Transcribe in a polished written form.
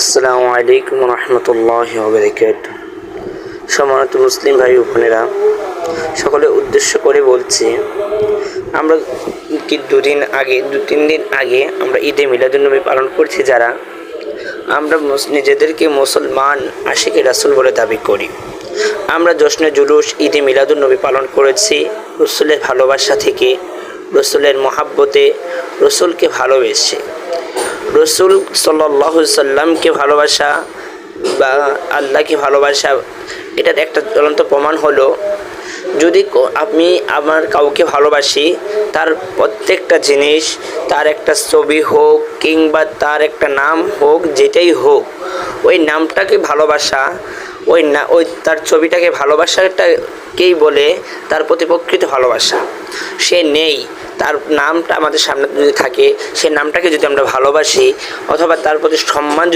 আসসালামু আলাইকুম রহমতুল্লাহি ওয়া বারাকাতুহু। সম্মানিত মুসলিম ভাই ও বোনেরা, সকলে উদ্দেশ্য করে বলছি, আমরা কি দু তিন দিন আগে আমরা ঈদে মিলাদুন্নবী পালন করছি। যারা আমরা নিজেদেরকে মুসলমান আশিকে রাসূল বলে দাবি করি, আমরা জশ্নে জুলুস ঈদে মিলাদুন্নবী পালন করেছি রসুলের ভালোবাসা থেকে, রসুলের মহাব্বতে, রসুলকে ভালোবেসে। রসুল সাল্লাল্লাহু আলাইহি সাল্লামকে ভালোবাসা বা আল্লাহকে ভালোবাসা, এটার একটা জ্বলন্ত প্রমাণ হলো, যদি আমি আমার কাউকে ভালোবাসি, তার প্রত্যেকটা জিনিস, তার একটা ছবি হোক কিংবা তার একটা নাম হোক, যেটাই হোক, ওই নামটাকে ভালোবাসা, ওই তার ছবিটাকে ভালোবাসাটাকেই বলে তার প্রতি প্রকৃত ভালোবাসা। সে নেই, তার নামটা আমাদের সামনে যদি থাকে, সে নামটাকে যদি আমরা ভালোবাসি অথবা তার প্রতি সম্মান